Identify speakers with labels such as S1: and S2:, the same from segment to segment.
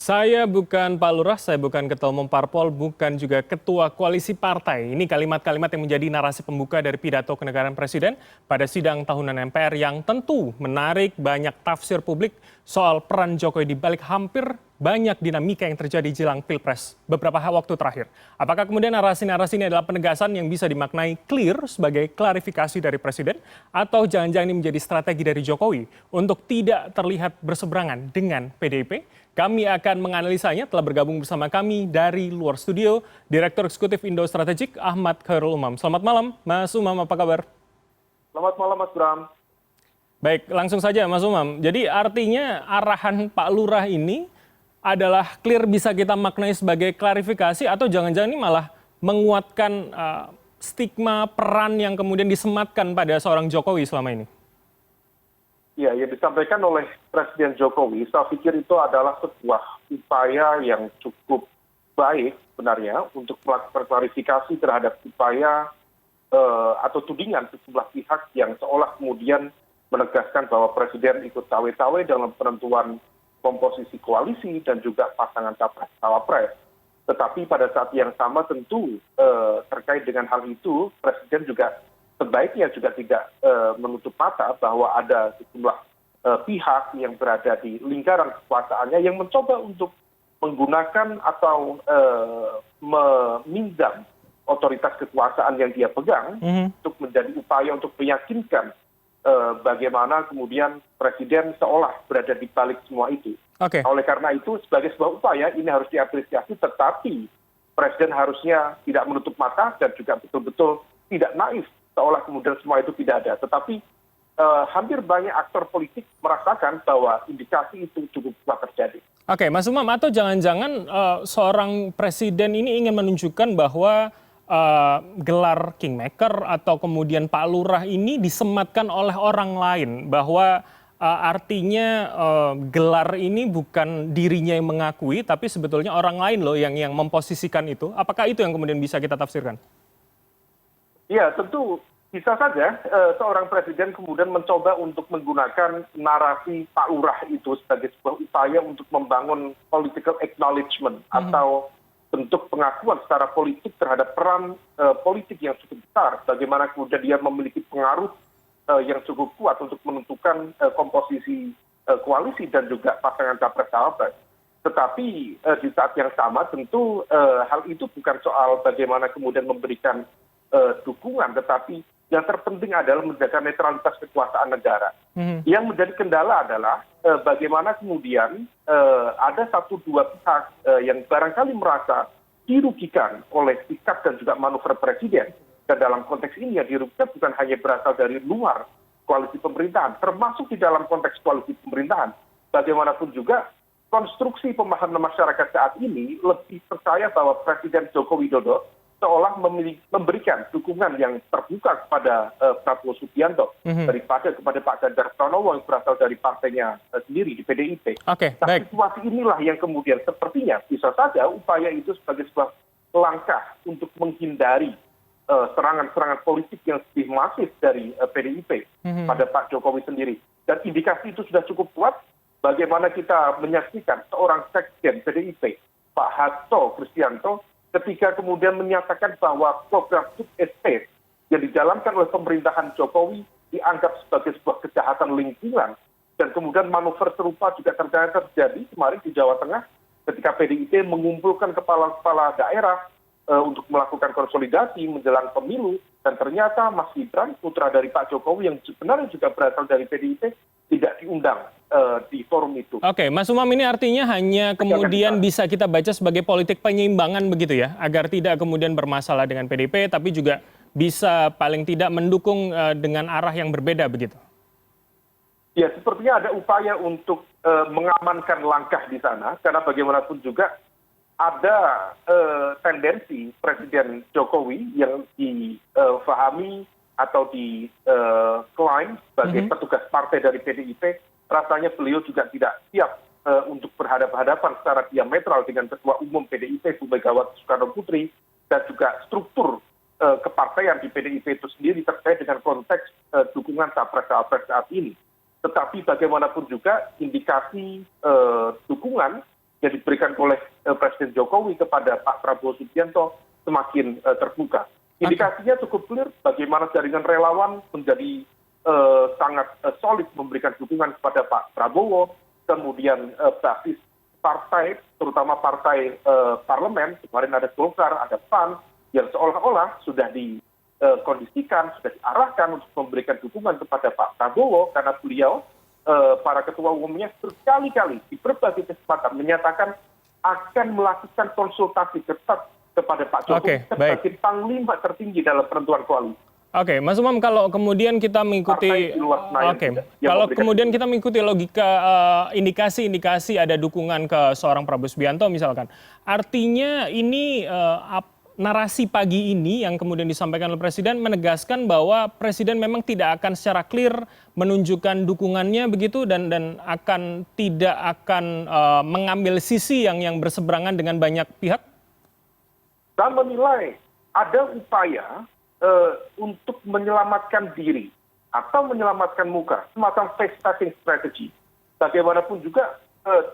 S1: Saya bukan Pak Lurah, saya bukan Ketua Umum Parpol, bukan juga Ketua Koalisi Partai. Ini kalimat-kalimat yang menjadi narasi pembuka dari pidato kenegaraan Presiden pada sidang tahunan MPR yang tentu menarik banyak tafsir publik soal peran Jokowi di balik hampir banyak dinamika yang terjadi jelang Pilpres beberapa waktu terakhir. Apakah kemudian narasi-narasi ini adalah penegasan yang bisa dimaknai clear sebagai klarifikasi dari Presiden atau jangan-jangan ini menjadi strategi dari Jokowi untuk tidak terlihat berseberangan dengan PDIP? Kami akan menganalisanya, telah bergabung bersama kami dari luar studio, Direktur Eksekutif Indo Strategik Ahmad Khairul Umam. Selamat malam, Mas Umam, apa kabar?
S2: Selamat malam, Mas Bram.
S1: Baik, langsung saja Mas Umam. Jadi artinya arahan Pak Lurah ini adalah clear bisa kita maknai sebagai klarifikasi atau jangan-jangan ini malah menguatkan stigma peran yang kemudian disematkan pada seorang Jokowi selama ini?
S2: Ya, yang disampaikan oleh Presiden Jokowi, saya pikir itu adalah sebuah upaya yang cukup baik sebenarnya untuk melakukan klarifikasi terhadap upaya atau tudingan sejumlah pihak yang seolah kemudian menegaskan bahwa Presiden ikut cawe-cawe dalam penentuan komposisi koalisi dan juga pasangan capres-cawapres. Tetapi pada saat yang sama tentu terkait dengan hal itu, Presiden juga sebaiknya juga tidak menutup mata bahwa ada sejumlah pihak yang berada di lingkaran kekuasaannya yang mencoba untuk menggunakan atau meminjam otoritas kekuasaan yang dia pegang untuk menjadi upaya untuk meyakinkan bagaimana kemudian Presiden seolah berada di balik semua itu. Oleh karena itu sebagai sebuah upaya ini harus diapresiasi, tetapi Presiden harusnya tidak menutup mata dan juga betul-betul tidak naif seolah kemudian semua itu tidak ada. Tetapi hampir banyak aktor politik merasakan bahwa indikasi itu cukup kuat terjadi.
S1: Oke, Mas Umam, atau jangan-jangan seorang presiden ini ingin menunjukkan bahwa gelar kingmaker atau kemudian Pak Lurah ini disematkan oleh orang lain, bahwa artinya gelar ini bukan dirinya yang mengakui, tapi sebetulnya orang lain loh yang memposisikan itu. Apakah itu yang kemudian bisa kita tafsirkan?
S2: Ya, tentu bisa saja seorang presiden kemudian mencoba untuk menggunakan narasi Pak Lurah itu sebagai sebuah upaya untuk membangun political acknowledgement atau bentuk pengakuan secara politik terhadap peran politik yang cukup besar, bagaimana kemudian dia memiliki pengaruh yang cukup kuat untuk menentukan komposisi koalisi dan juga pasangan capres-cawapres. Tetapi di saat yang sama tentu hal itu bukan soal bagaimana kemudian memberikan dukungan, tetapi yang terpenting adalah menjaga netralitas kekuasaan negara. Yang menjadi kendala adalah bagaimana kemudian ada satu dua pihak yang barangkali merasa dirugikan oleh sikap dan juga manuver Presiden. Dan dalam konteks ini yang dirugikan bukan hanya berasal dari luar koalisi pemerintahan, termasuk di dalam konteks koalisi pemerintahan. Bagaimanapun juga konstruksi pemahaman masyarakat saat ini lebih percaya bahwa Presiden Joko Widodo seolah memberikan dukungan yang terbuka kepada Prabowo Subianto daripada kepada Pak Ganjar Pranowo yang berasal dari partainya sendiri di PDIP. Situasi inilah yang kemudian sepertinya bisa saja upaya itu sebagai sebuah langkah untuk menghindari serangan-serangan politik yang lebih masif dari PDIP pada Pak Jokowi sendiri. Dan indikasi itu sudah cukup kuat bagaimana kita menyaksikan seorang sekjen PDIP, Pak Hasto Kristianto, ketika kemudian menyatakan bahwa program food estate yang dijalankan oleh pemerintahan Jokowi dianggap sebagai sebuah kejahatan lingkungan, dan kemudian manuver serupa juga terjadi kemarin di Jawa Tengah ketika PDIP mengumpulkan kepala-kepala daerah untuk melakukan konsolidasi menjelang pemilu, dan ternyata Mas Gibran, putra dari Pak Jokowi yang sebenarnya juga berasal dari PDIP, tidak diundang di forum itu.
S1: Oke, Mas Umam, ini artinya hanya kemudian bisa kita baca sebagai politik penyeimbangan begitu ya, agar tidak kemudian bermasalah dengan PDIP, tapi juga bisa paling tidak mendukung dengan arah yang berbeda begitu.
S2: Ya, sepertinya ada upaya untuk mengamankan langkah di sana, karena bagaimanapun juga ada tendensi Presiden Jokowi yang difahami atau diklaim sebagai petugas partai dari PDIP, rasanya beliau juga tidak siap untuk berhadapan-hadapan secara diametral dengan Ketua Umum PDIP Bu Megawati Soekarno Putri, dan juga struktur kepartaian di PDIP itu sendiri terkait dengan konteks dukungan capres-cawapres saat ini. Tetapi bagaimanapun juga indikasi dukungan yang diberikan oleh Presiden Jokowi kepada Pak Prabowo Subianto semakin terbuka. Indikasinya cukup clear bagaimana jaringan relawan menjadi sangat solid memberikan dukungan kepada Pak Prabowo, kemudian basis partai, terutama partai parlemen, kemarin ada Golkar, ada PAN, yang seolah-olah sudah dikondisikan, sudah diarahkan untuk memberikan dukungan kepada Pak Prabowo, karena beliau, para ketua umumnya berkali-kali di berbagai kesempatan menyatakan akan melakukan konsultasi ketat kepada Pak Jokowi sebagai panglima tertinggi dalam penentuan koalisi.
S1: Oke, Mas Umam, kalau kemudian kita mengikuti, logika indikasi-indikasi ada dukungan ke seorang Prabowo Subianto misalkan, artinya ini narasi pagi ini yang kemudian disampaikan oleh Presiden menegaskan bahwa Presiden memang tidak akan secara clear menunjukkan dukungannya begitu dan tidak akan mengambil sisi yang berseberangan dengan banyak pihak.
S2: Saya menilai ada upaya untuk menyelamatkan diri atau menyelamatkan muka, semacam face-saving strategy. Bagaimanapun juga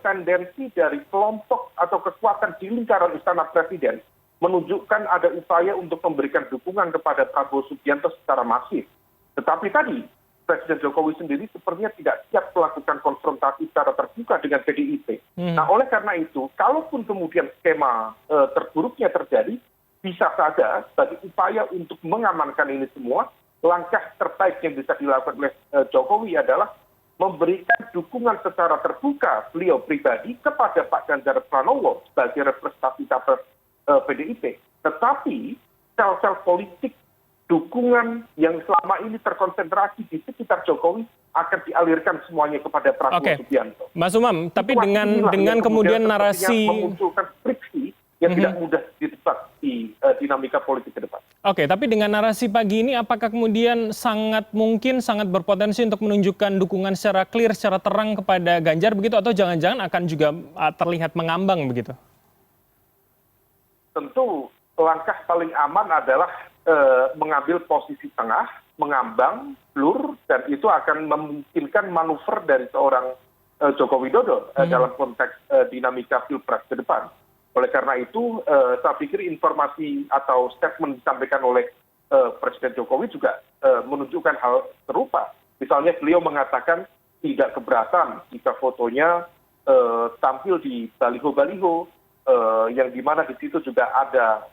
S2: tendensi dari kelompok atau kekuatan di lingkaran Istana Presiden menunjukkan ada upaya untuk memberikan dukungan kepada Prabowo Subianto secara masif. Tetapi tadi, Presiden Jokowi sendiri sepertinya tidak siap melakukan konfrontasi secara terbuka dengan PDIP. Nah, oleh karena itu, kalaupun kemudian skema terburuknya terjadi, bisa saja sebagai upaya untuk mengamankan ini semua, langkah terbaik yang bisa dilakukan oleh Jokowi adalah memberikan dukungan secara terbuka beliau pribadi kepada Pak Ganjar Pranowo sebagai representasi capres PDIP. Tetapi sel-sel politik dukungan yang selama ini terkonsentrasi di sekitar Jokowi akan dialirkan semuanya kepada Prabowo Subianto.
S1: Mas Umam, tapi dengan kemudian narasi
S2: memunculkan friksi yang tidak mudah ditebak di dinamika politik ke depan.
S1: Oke, tapi dengan narasi pagi ini apakah kemudian sangat berpotensi untuk menunjukkan dukungan secara clear, secara terang kepada Ganjar begitu, atau jangan-jangan akan juga terlihat mengambang begitu?
S2: Tentu langkah paling aman adalah mengambil posisi tengah, mengambang, blur, dan itu akan memungkinkan manuver dari seorang Joko Widodo dalam konteks dinamika Pilpres ke depan. Oleh karena itu, saya pikir informasi atau statement disampaikan oleh Presiden Jokowi juga menunjukkan hal serupa. Misalnya beliau mengatakan tidak keberatan jika fotonya tampil di baliho-baliho, yang dimana di situ juga ada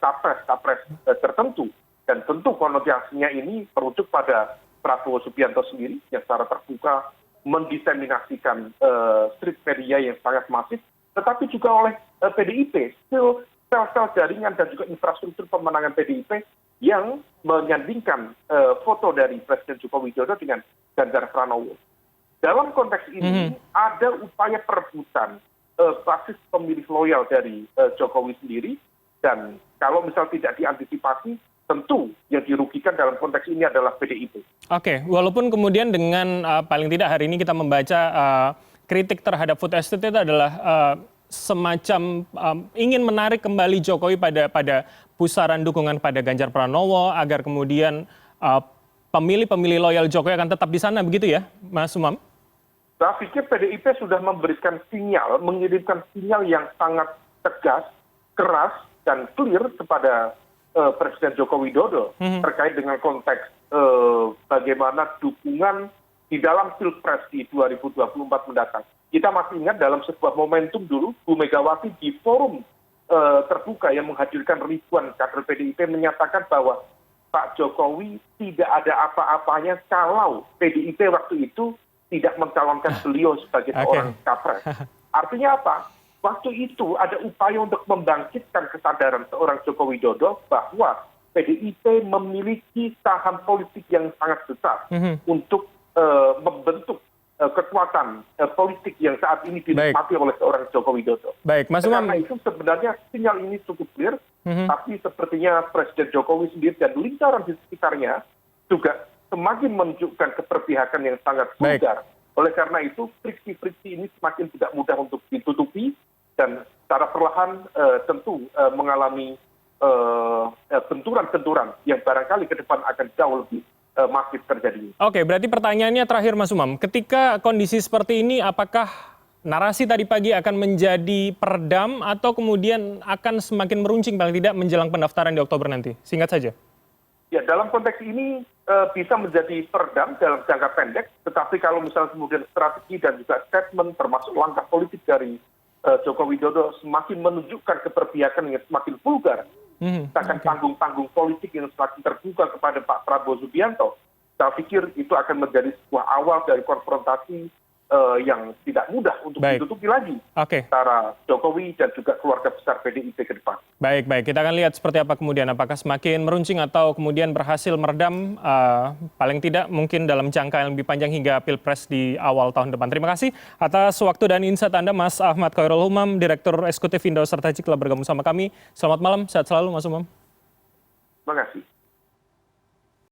S2: capres tertentu, dan tentu konotasinya ini merujuk pada Prabowo Subianto sendiri yang secara terbuka mendiseminasikan street media yang sangat masif, tetapi juga oleh PDIP, sel-sel jaringan dan juga infrastruktur pemenangan PDIP yang menyandingkan foto dari Presiden Joko Widodo dengan Ganjar Pranowo. Dalam konteks ini ada upaya perebutan basis pemilih loyal dari Jokowi sendiri, dan kalau misal tidak diantisipasi, tentu yang dirugikan dalam konteks ini adalah PDIP.
S1: Oke, walaupun kemudian dengan paling tidak hari ini kita membaca kritik terhadap food estate itu adalah semacam ingin menarik kembali Jokowi pada pusaran dukungan pada Ganjar Pranowo agar kemudian pemilih-pemilih loyal Jokowi akan tetap di sana, begitu ya, Mas Umam?
S2: Saya pikir PDIP sudah memberikan sinyal, mengirimkan sinyal yang sangat tegas, keras, dan clear kepada Presiden Joko Widodo terkait dengan konteks bagaimana dukungan di dalam Pilpres di 2024 mendatang. Kita masih ingat dalam sebuah momentum dulu, Bu Megawati di forum terbuka yang menghadirkan ribuan kader PDIP menyatakan bahwa Pak Jokowi tidak ada apa-apanya kalau PDIP waktu itu tidak mencalonkan beliau sebagai seorang capres. Artinya apa? Waktu itu ada upaya untuk membangkitkan kesadaran seorang Joko Widodo bahwa PDIP memiliki saham politik yang sangat besar untuk membentuk kekuatan politik yang saat ini dinikmati oleh seorang Joko Widodo.
S1: Baik, Mas Umam.
S2: Karena itu sebenarnya sinyal ini cukup clear, tapi sepertinya Presiden Jokowi sendiri dan lingkaran di sekitarnya juga semakin menunjukkan keberpihakan yang sangat vulgar. Oleh karena itu, friksi-friksi ini semakin tidak mudah untuk ditutupi, dan secara perlahan tentu mengalami benturan-benturan yang barangkali ke depan akan jauh lebih masif terjadi.
S1: Oke, berarti pertanyaannya terakhir, Mas Umam. Ketika kondisi seperti ini, apakah narasi tadi pagi akan menjadi peredam atau kemudian akan semakin meruncing paling tidak menjelang pendaftaran di Oktober nanti? Singkat saja.
S2: Ya, dalam konteks ini bisa menjadi peredam dalam jangka pendek, tetapi kalau misalnya kemudian strategi dan juga statement termasuk langkah politik dari Joko Widodo semakin menunjukkan keberpihakan yang semakin vulgar, akan panggung-panggung politik yang semakin terbuka kepada Pak Prabowo Subianto, saya pikir itu akan menjadi sebuah awal dari konfrontasi yang tidak mudah untuk ditutupi lagi antara Jokowi dan juga keluarga besar PDIP ke depan.
S1: Baik, kita akan lihat seperti apa kemudian, apakah semakin meruncing atau kemudian berhasil meredam, paling tidak mungkin dalam jangka yang lebih panjang hingga Pilpres di awal tahun depan. Terima kasih atas waktu dan insight Anda, Mas Ahmad Khairul Umam, Direktur Eksekutif Indo Strategik, telah bergabung sama kami. Selamat malam, sehat selalu Mas Umam.
S2: Terima kasih.